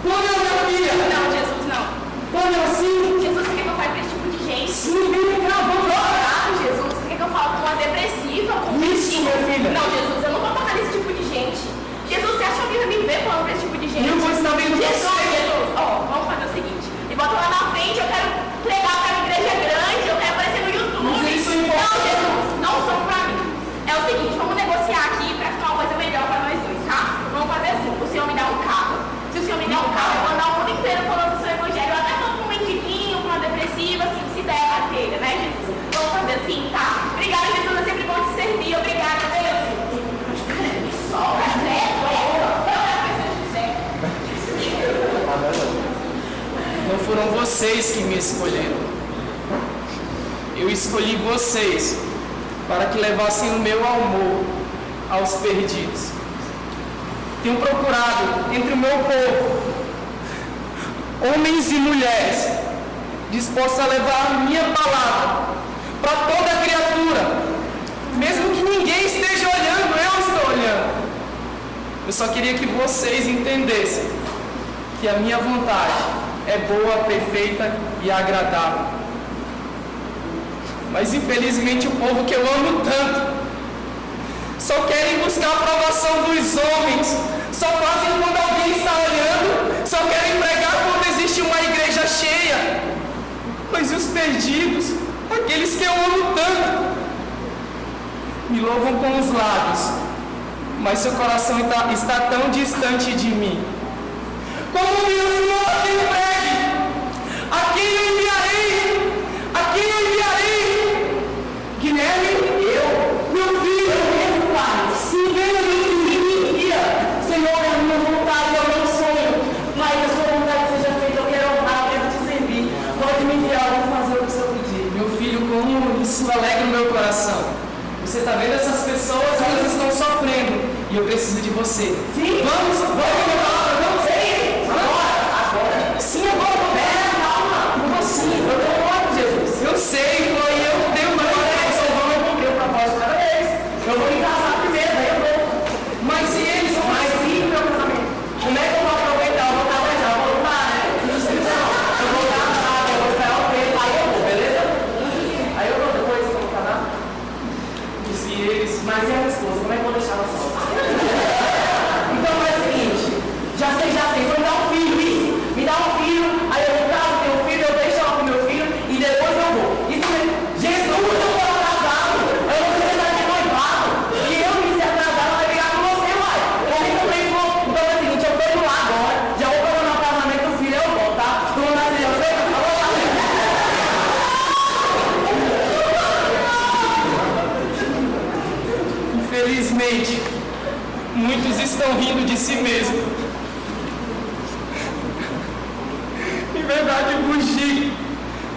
C: Pamela, minha filha!
D: Não, Jesus, não.
C: Pamela, sim!
D: Jesus, você quer que eu fale pra esse tipo de gente?
C: Sim, vem cá, vamos lá!
D: Ah, Jesus, você quer que eu fale com uma depressiva? Com um
C: Isso,
D: vestido?
C: minha filha!
D: Não, Jesus, eu não vou tocar nesse tipo de gente. Jesus, você acha que alguém vai me ver falando pra esse tipo de gente?
C: Eu vou estar vendo
D: Jesus,
C: você.
D: Jesus, ó, vamos fazer o seguinte. Me bota lá na frente, eu quero pregar pra uma igreja grande, eu quero aparecer no YouTube.
C: Mas isso é
D: não, Jesus, não são pra mim. É o seguinte, vamos negociar aqui pra ficar uma coisa melhor pra nós dois, tá? Vamos fazer assim, o senhor me dá um carro. Se o senhor me der um carro, eu vou andar o mundo inteiro falando do seu evangelho. Eu até falo com um mendiguinho, com uma depressiva, assim, se der a telha, né, Jesus? Vamos fazer assim, tá? Obrigada, Jesus, é sempre bom te servir. Obrigada, Deus. Sol,
C: Não foram vocês que me escolheram. Eu escolhi vocês para que levassem o meu amor aos perdidos. Tenho procurado entre o meu povo homens e mulheres dispostos a levar a minha palavra para toda criatura, mesmo que ninguém esteja olhando, eu estou olhando. Eu só queria que vocês entendessem que a minha vontade é boa, perfeita e agradável. Mas infelizmente o povo que eu amo tanto só querem buscar a aprovação dos homens, só fazem quando alguém está olhando, só querem pregar quando existe uma igreja cheia. Mas e os perdidos, aqueles que eu amo tanto, me louvam com os lábios, mas seu coração está tão distante de mim. Como o meu Senhor tem pregue, a quem eu enviarei? A quem eu enviarei? Guilherme, meu filho, mesmo pai, sim, venha me envia. Senhor, é a minha vontade, é o meu sonho, mas a sua vontade seja feita, eu quero honrar, eu quero te servir. Pode me enviar, eu vou fazer o que o Senhor pedir. Meu filho, como isso alegra o meu coração. Você está vendo essas pessoas, elas estão sofrendo, e eu preciso de você. Sim, vamos, vamos, sei. Agora. Sim, agora, calma. Como assim? Eu estou morto, Jesus. Eu sei, foi eu dei uma hora, eu vou cumprir o propósito cada vez. Eu vou me casar primeiro, daí eu vou. Mas se eles vão mais sim meu casamento, como é que eu vou aproveitar? Eu vou casar já, eu vou lá, né? Eu vou casar, eu vou esperar o tempo, aí eu vou, beleza? Aí eu vou depois, eu vou casar. E se eles... Mas e a minha esposa, como é que eu vou deixar ela só? Então é o seguinte, rindo de si mesmo. Em verdade vos digo,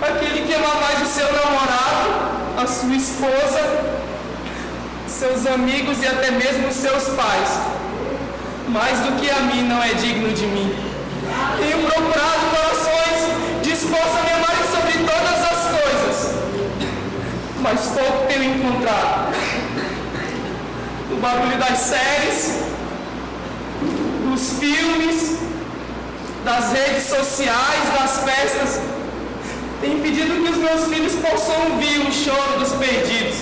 C: aquele que ama mais o seu namorado, a sua esposa, seus amigos e até mesmo seus pais, mais do que a mim, não é digno de mim. Tenho procurado corações dispostos a me amarem sobre todas as coisas, mas pouco tenho encontrado. O barulho das séries, dos filmes, das redes sociais, das festas, tem impedido que os meus filhos possam ouvir o choro dos perdidos.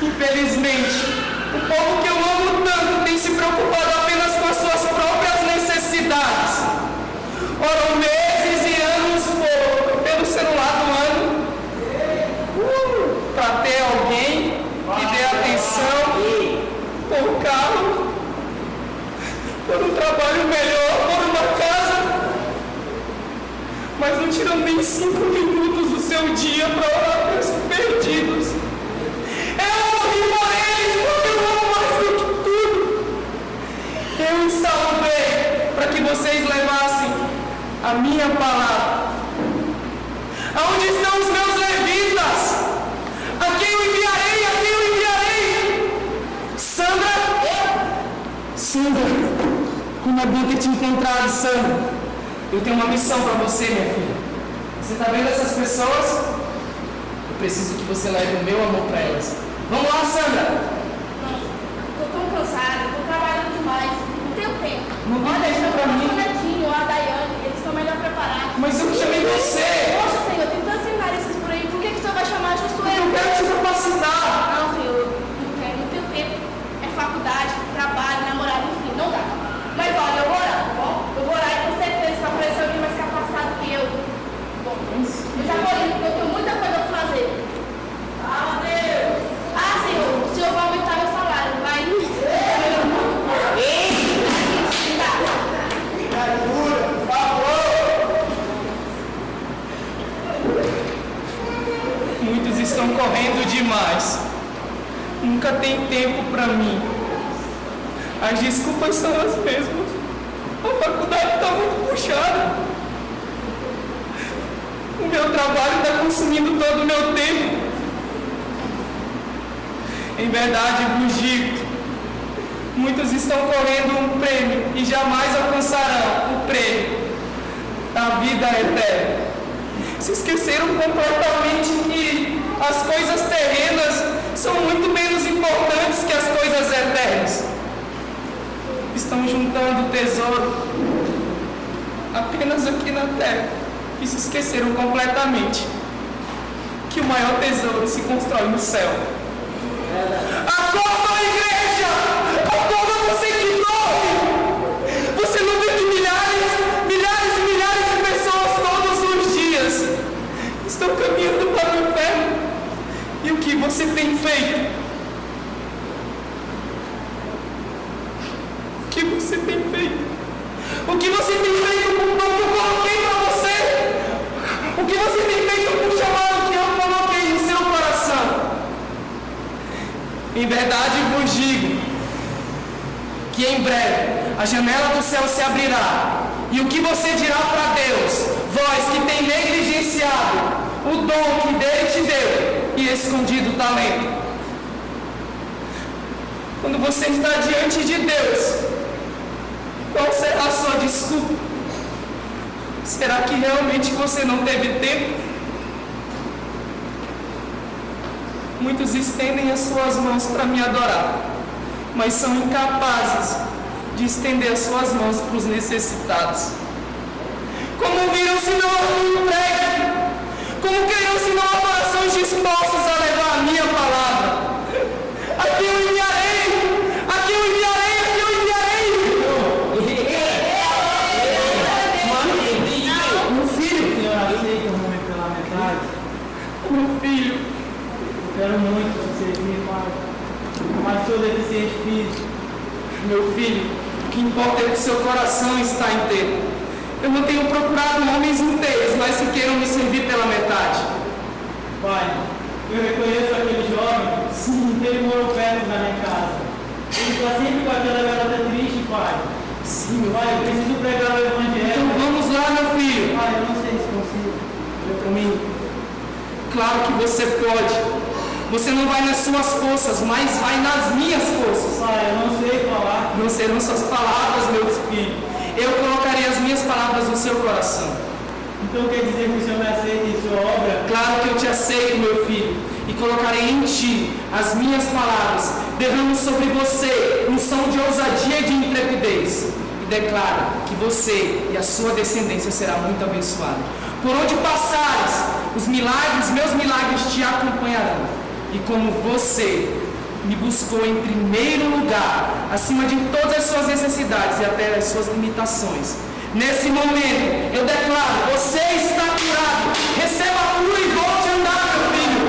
C: Infelizmente, o povo que eu amo tanto tem se preocupado apenas com as suas próprias necessidades. Oram meses e anos pelo celular do ano, para ter alguém que dê atenção, por carro, por um trabalho melhor, por uma casa, mas não tiram nem 5 minutos do seu dia para orar pelos perdidos. Eu morri por eles porque eu amo mais do que tudo. Eu os salvei para que vocês levassem a minha palavra. Aonde estão os meus levitas? A quem eu enviarei? A quem eu enviarei? Sandra? Sandra, como é bom ter te encontrado, Sandra. Eu tenho uma missão para você, minha filha. Você está vendo essas pessoas? Eu preciso que você leve o meu amor para elas. Vamos lá, Sandra.
D: Estou tão cansada, estou trabalhando demais. Não tenho tempo.
C: Não tem
D: Olha,
C: tempo pra mim.
D: O Netinho, a Daiane, eles estão melhor preparados.
C: Mas eu chamei você.
D: Poxa, Senhor, tem tantos seminaristas por aí. Por que o Senhor vai chamar justo eu?
C: Eu quero te capacitar.
D: Não, Senhor, não quero, não tenho tempo. É faculdade, trabalho, namorado, enfim, não dá. Mas olha, eu vou orar, tá bom? Eu vou orar e com certeza vai aparecer alguém mais capacitado que eu. Bom, eu já vou indo, porque eu tenho muita coisa para fazer. Ah, Deus! Ah, Senhor, o Senhor vai aumentar meu salário, vai?
B: Por favor!
C: Muitos estão correndo demais. Nunca tem tempo para mim. As desculpas são as mesmas. A faculdade está muito puxada. O meu trabalho está consumindo todo o meu tempo. Em verdade vos digo, muitos estão correndo um prêmio e jamais alcançarão o prêmio da vida eterna. Se esqueceram completamente que as coisas terrenas são muito menos importantes que as coisas eternas. Estão juntando tesouro apenas aqui na terra e se esqueceram completamente que o maior tesouro se constrói no céu. Acorda, igreja! Acorda, você que dorme! Você não vê que milhares e milhares de pessoas todos os dias estão caminhando para o inferno? E o que você tem feito? O que você tem feito? O que você tem feito com o pão que eu coloquei para você? O que você tem feito com o chamado que eu coloquei no seu coração? Em verdade vos digo que em breve a janela do céu se abrirá, e o que você dirá para Deus, vós que tem negligenciado o dom que dele te deu e escondido o talento? Quando você está diante de Deus, qual será a sua desculpa? Será que realmente você não teve tempo? Muitos estendem as suas mãos para me adorar, mas são incapazes de estender as suas mãos para os necessitados. Como viram se não há entregue? Como queriam se não há corações dispostos a levar a minha palavra? A quem eu enviarei? A quem eu enviarei? A quem eu enviarei?
E: Meu filho, Senhor, aceita o nome pela metade.
C: Meu filho,
E: Eu quero muito te servir, Pai. Mas sou deficiente físico.
C: meu filho, o que importa é que seu coração está inteiro. Eu não tenho procurado homens inteiros, mas que queiram me servir pela metade.
E: Pai, eu reconheço aquele jovem, sim, que ele morou perto da minha casa. Ele está sempre com aquela
C: Sim, meu
E: Pai, eu
C: filho.
E: preciso pregar o
C: Então
E: evangelho.
C: vamos lá, meu filho.
E: Pai, eu não sei se consigo.
C: Olha para mim. Claro que você pode. Você não vai nas suas forças, mas vai nas minhas forças.
E: Pai, eu não sei falar.
C: Não serão suas palavras, meu filho. Eu colocarei as minhas palavras no seu coração.
E: Então quer dizer que o Senhor me aceita em sua obra?
C: Claro que eu te aceito, meu filho, e colocarei em ti as minhas palavras, derramo sobre você um som de ousadia e de intrepidez, e declaro que você e a sua descendência será muito abençoado. Por onde passares, os milagres, meus milagres te acompanharão, e como você me buscou em primeiro lugar, acima de todas as suas necessidades e até as suas limitações, nesse momento, eu declaro, você está curado. Receba a cura e volte a andar, meu filho.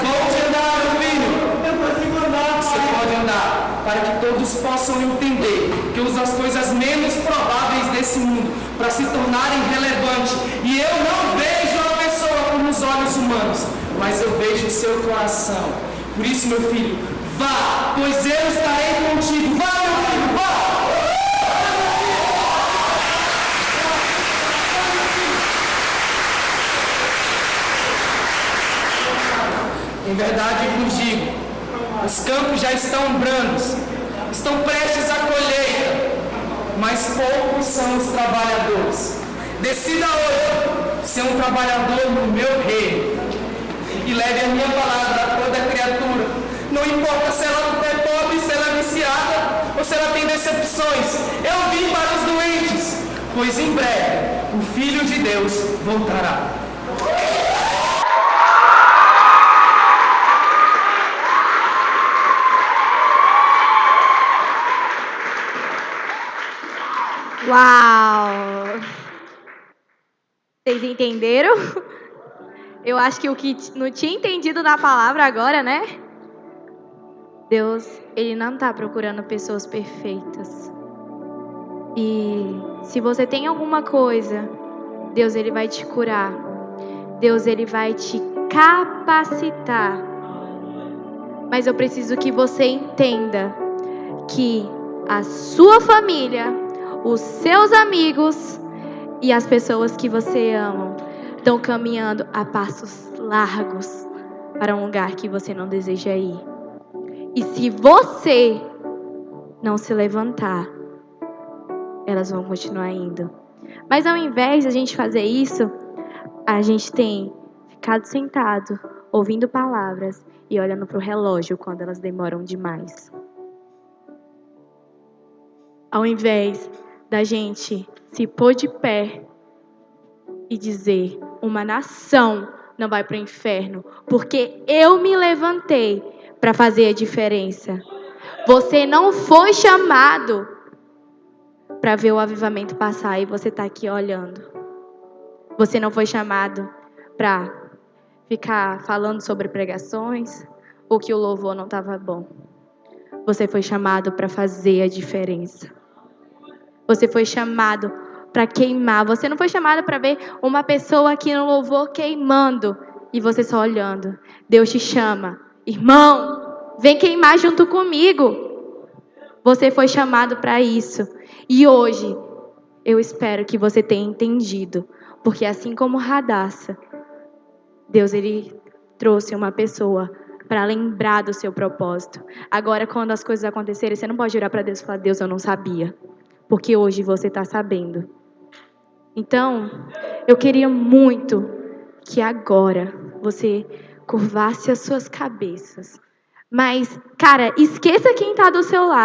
C: Volte a andar, meu filho.
E: Eu consigo andar,
C: Você
E: Pai.
C: pode andar, para que todos possam entender que usa as coisas menos prováveis desse mundo para se tornarem relevantes. E eu não vejo a pessoa como os olhos humanos, mas eu vejo o seu coração. Por isso, meu filho, vá, pois eu estarei contigo. Vá, meu filho, vá. Em verdade vos digo, os campos já estão brandos, estão prestes à colheita, mas poucos são os trabalhadores. Decida hoje ser um trabalhador no meu reino e leve a minha palavra a toda criatura. Não importa se ela é pobre, se ela é viciada ou se ela tem decepções. Eu vim para os doentes, pois em breve o Filho de Deus voltará.
A: Uau! Vocês entenderam? Eu acho que o que não tinha entendido da palavra agora, né? Deus, Ele não está procurando pessoas perfeitas. E se você tem alguma coisa, Deus, Ele vai te curar. Deus, Ele vai te capacitar. Mas eu preciso que você entenda que a sua família, os seus amigos e as pessoas que você ama estão caminhando a passos largos para um lugar que você não deseja ir. E se você não se levantar, elas vão continuar indo. Mas ao invés de a gente fazer isso, a gente tem ficado sentado, ouvindo palavras e olhando para o relógio quando elas demoram demais. Ao invés da gente se pôr de pé e dizer, uma nação não vai para o inferno, porque eu me levantei para fazer a diferença. Você não foi chamado para ver o avivamento passar e você está aqui olhando. Você não foi chamado para ficar falando sobre pregações ou que o louvor não estava bom. Você foi chamado para fazer a diferença. Você foi chamado para queimar. Você não foi chamado para ver uma pessoa aqui no louvor queimando e você só olhando. Deus te chama. Irmão, vem queimar junto comigo. Você foi chamado para isso. E hoje, eu espero que você tenha entendido. Porque assim como Radassa, Deus, Ele trouxe uma pessoa para lembrar do seu propósito. Agora, quando as coisas acontecerem, você não pode olhar para Deus e falar, Deus, eu não sabia. Porque hoje você está sabendo. Então, eu queria muito que agora você curvasse as suas cabeças. Mas, cara, esqueça quem está do seu lado.